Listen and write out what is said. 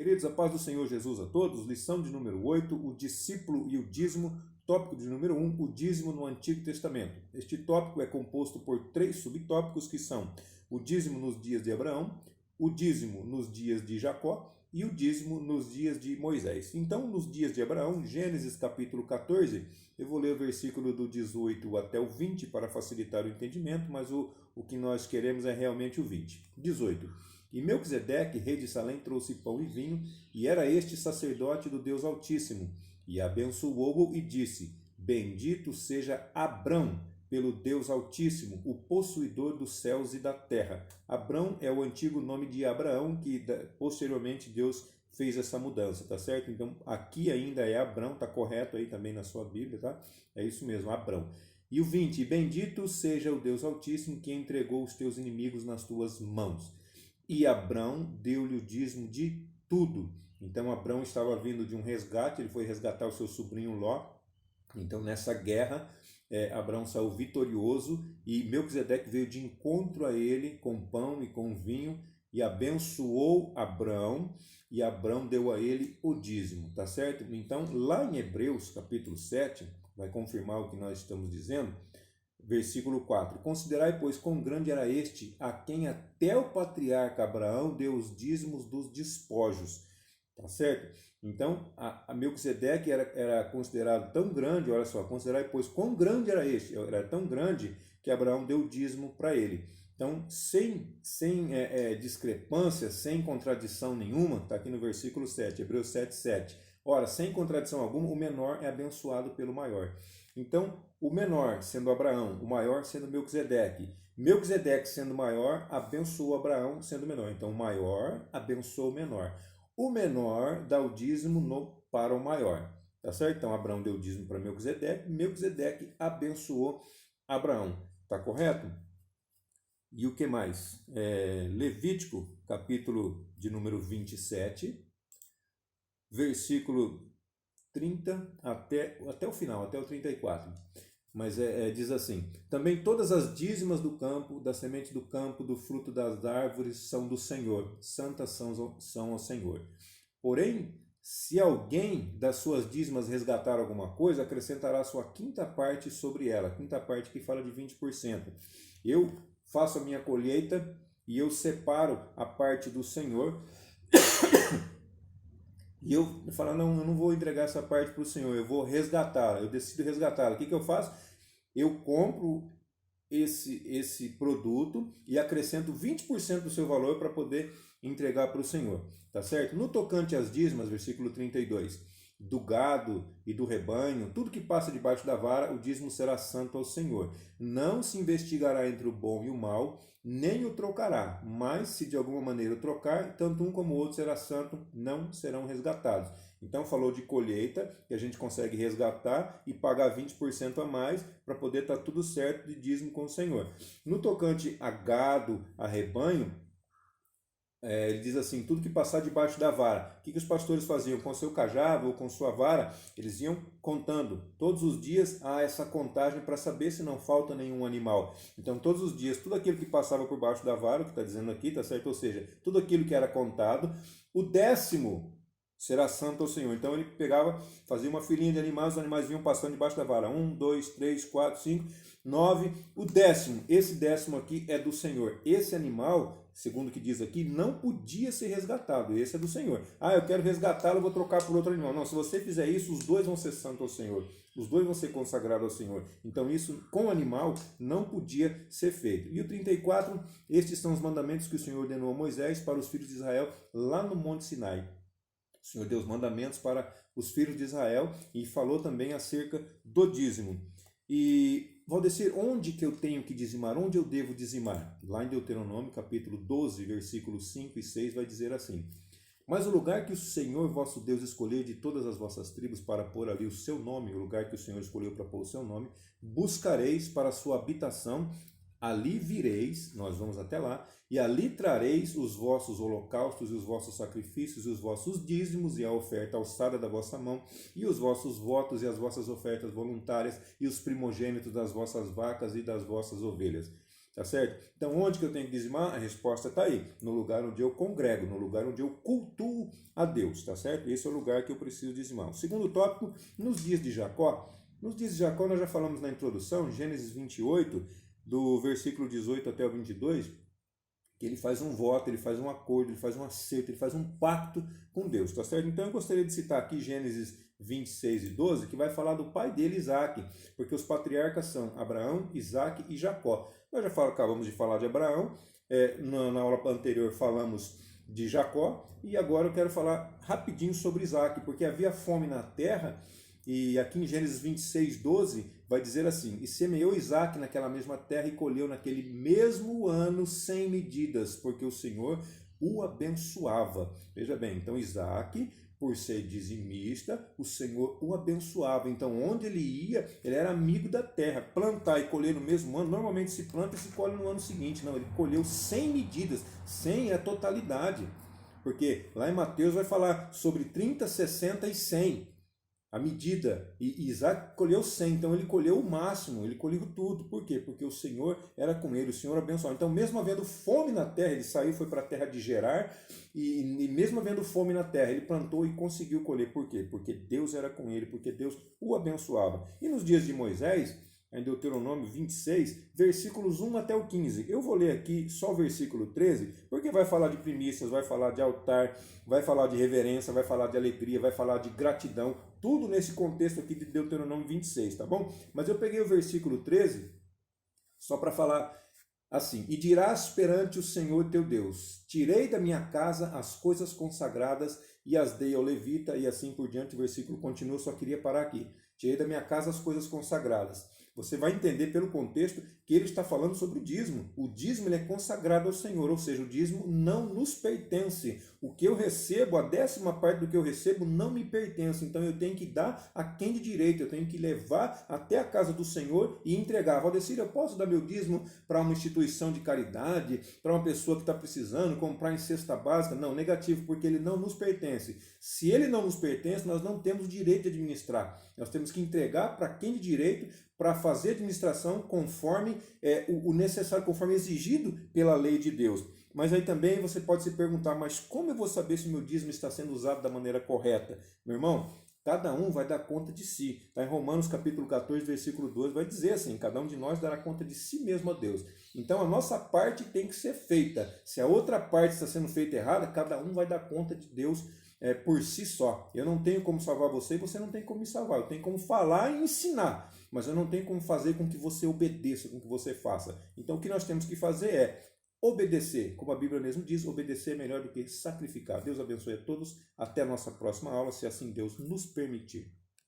Queridos, a paz do Senhor Jesus a todos. Lição de número 8, o discípulo e o dízimo. Tópico de número 1, o dízimo no Antigo Testamento. Este tópico é composto por 3 subtópicos que são o dízimo nos dias de Abraão, o dízimo nos dias de Jacó e o dízimo nos dias de Moisés. Então, nos dias de Abraão, Gênesis capítulo 14, eu vou ler o versículo do 18 até o 20 para facilitar o entendimento, mas o que nós queremos é realmente o 20. 18. E Melquisedeque, rei de Salém, trouxe pão e vinho, e era este sacerdote do Deus Altíssimo, e abençoou-o e disse: Bendito seja Abrão, pelo Deus Altíssimo, o possuidor dos céus e da terra. Abrão é o antigo nome de Abraão, que posteriormente Deus fez essa mudança, tá certo? Então, aqui ainda é Abrão, tá correto aí também na sua Bíblia, tá? É isso mesmo, Abrão. E o 20, bendito seja o Deus Altíssimo, que entregou os teus inimigos nas tuas mãos. E Abrão deu-lhe o dízimo de tudo. Então, Abrão estava vindo de um resgate, ele foi resgatar o seu sobrinho Ló. Então, nessa guerra, Abrão saiu vitorioso e Melquisedeque veio de encontro a ele com pão e com vinho e abençoou Abrão, e Abrão deu a ele o dízimo, tá certo? Então, lá em Hebreus, capítulo 7, vai confirmar o que nós estamos dizendo, versículo 4. Considerai, pois, quão grande era este, a quem até o patriarca Abraão deu os dízimos dos despojos, tá certo? Então, a Melquisedeque era considerado tão grande, olha só, considerai, pois, quão grande era este, era tão grande que Abraão deu o dízimo para ele. Então, sem discrepância, sem contradição nenhuma, está aqui no versículo 7, Hebreus 7, 7. Ora, sem contradição alguma, o menor é abençoado pelo maior. Então, o menor sendo Abraão, o maior sendo Melquisedeque. Melquisedeque sendo maior, abençoou Abraão sendo menor. Então, o maior abençoou o menor. O menor dá o dízimo para o maior. Tá certo? Então, Abraão deu o dízimo para Melquisedeque. Melquisedeque abençoou Abraão. Tá correto? E o que mais? Levítico, capítulo de número 27, versículo 30 até o final, até o 34. Mas diz assim: também todas as dízimas do campo, da semente do campo, do fruto das árvores são do Senhor, santas são ao Senhor. Porém, se alguém das suas dízimas resgatar alguma coisa, acrescentará a sua quinta parte sobre ela, a quinta parte que fala de 20%. Eu faço a minha colheita e eu separo a parte do Senhor. E eu falo, não, eu não vou entregar essa parte para o Senhor, eu vou resgatá-la, eu decido resgatá-la. O que eu faço? Eu compro esse produto e acrescento 20% do seu valor para poder entregar para o Senhor, tá certo? No tocante às dízimas, versículo 32, do gado e do rebanho, tudo que passa debaixo da vara, o dízimo será santo ao Senhor. Não se investigará entre o bom e o mal, nem o trocará, mas se de alguma maneira o trocar, tanto um como o outro será santo, não serão resgatados. Então falou de colheita, que a gente consegue resgatar e pagar 20% a mais para poder estar tudo certo de dízimo com o Senhor. No tocante a gado, a rebanho, ele diz assim, tudo que passar debaixo da vara. O que os pastores faziam? Com seu cajado ou com sua vara, eles iam contando. Todos os dias há essa contagem para saber se não falta nenhum animal. Então, todos os dias, tudo aquilo que passava por baixo da vara, o que está dizendo aqui, tá certo? Ou seja, tudo aquilo que era contado, o 10º será santo ao Senhor. Então, ele pegava, fazia uma filinha de animais, os animais vinham passando debaixo da vara. 1, 2, 3, 4, 5, 9. O 10º, esse 10º aqui é do Senhor. Esse animal, segundo o que diz aqui, não podia ser resgatado. Esse é do Senhor. Ah, eu quero resgatá-lo, eu vou trocar por outro animal. Não, se você fizer isso, os dois vão ser santos ao Senhor. Os dois vão ser consagrados ao Senhor. Então, isso com o animal não podia ser feito. E o 34, estes são os mandamentos que o Senhor ordenou a Moisés para os filhos de Israel lá no Monte Sinai. O Senhor deu os mandamentos para os filhos de Israel e falou também acerca do dízimo. E, Valdecir, onde que eu tenho que dizimar? Onde eu devo dizimar? Lá em Deuteronômio, capítulo 12, versículos 5 e 6, vai dizer assim: mas o lugar que o Senhor vosso Deus escolher de todas as vossas tribos para pôr ali o seu nome, o lugar que o Senhor escolheu para pôr o seu nome, buscareis para a sua habitação, ali vireis, nós vamos até lá, e ali trareis os vossos holocaustos e os vossos sacrifícios e os vossos dízimos e a oferta alçada da vossa mão e os vossos votos e as vossas ofertas voluntárias e os primogênitos das vossas vacas e das vossas ovelhas. tá certo? Então, onde que eu tenho que dizimar? A resposta está aí, no lugar onde eu congrego, no lugar onde eu cultuo a Deus, tá certo? Esse é o lugar que eu preciso dizimar. O segundo tópico, nos dias de Jacó. Nos dias de Jacó, nós já falamos na introdução, Gênesis 28, do versículo 18 até o 22, que ele faz um voto, ele faz um acordo, ele faz um acerto, ele faz um pacto com Deus, tá certo? Então eu gostaria de citar aqui Gênesis 26 e 12, que vai falar do pai dele, Isaac, porque os patriarcas são Abraão, Isaac e Jacó. Nós já acabamos de falar de Abraão, na aula anterior falamos de Jacó, e agora eu quero falar rapidinho sobre Isaac, porque havia fome na terra, e aqui em Gênesis 26, 12, vai dizer assim: e semeou Isaac naquela mesma terra e colheu naquele mesmo ano 100 medidas, porque o Senhor o abençoava. Veja bem, então Isaac, por ser dizimista, o Senhor o abençoava. Então, onde ele ia, ele era amigo da terra. Plantar e colher no mesmo ano, normalmente se planta e se colhe no ano seguinte. Não, ele colheu 100 medidas. 100 é a totalidade. Porque lá em Mateus vai falar sobre 30, 60 e 100. A medida, e Isaac colheu 100, então ele colheu o máximo, ele colheu tudo. Por quê? Porque o Senhor era com ele, o Senhor abençoava. Então, mesmo havendo fome na terra, ele saiu, foi para a terra de Gerar, e mesmo havendo fome na terra, ele plantou e conseguiu colher. Por quê? Porque Deus era com ele, porque Deus o abençoava. E nos dias de Moisés, em Deuteronômio 26, versículos 1 até o 15. Eu vou ler aqui só o versículo 13, porque vai falar de primícias, vai falar de altar, vai falar de reverência, vai falar de alegria, vai falar de gratidão, tudo nesse contexto aqui de Deuteronômio 26, tá bom? Mas eu peguei o versículo 13 só para falar assim: e dirás perante o Senhor teu Deus, tirei da minha casa as coisas consagradas e as dei ao levita, e assim por diante. O versículo continua, só queria parar aqui. Tirei da minha casa as coisas consagradas. Você vai entender pelo contexto que ele está falando sobre o dízimo. O dízimo ele é consagrado ao Senhor, ou seja, o dízimo não nos pertence. O que eu recebo, a 10ª parte do que eu recebo, não me pertence. Então eu tenho que dar a quem de direito, eu tenho que levar até a casa do Senhor e entregar. Valdecir, eu posso dar meu dízimo para uma instituição de caridade, para uma pessoa que está precisando, comprar em cesta básica? Não, negativo, porque ele não nos pertence. Se ele não nos pertence, nós não temos direito de administrar. Nós temos que entregar para quem de direito, para fazer administração conforme o necessário, conforme exigido pela lei de Deus. Mas aí também você pode se perguntar, mas como eu vou saber se o meu dízimo está sendo usado da maneira correta? Meu irmão, cada um vai dar conta de si. Está em Romanos capítulo 14, versículo 12, vai dizer assim: cada um de nós dará conta de si mesmo a Deus. Então a nossa parte tem que ser feita. Se a outra parte está sendo feita errada, cada um vai dar conta de Deus por si só. Eu não tenho como salvar você e você não tem como me salvar. Eu tenho como falar e ensinar, mas eu não tenho como fazer com que você obedeça, com que você faça. Então o que nós temos que fazer é obedecer. Como a Bíblia mesmo diz, obedecer é melhor do que sacrificar. Deus abençoe a todos. Até a nossa próxima aula, se assim Deus nos permitir.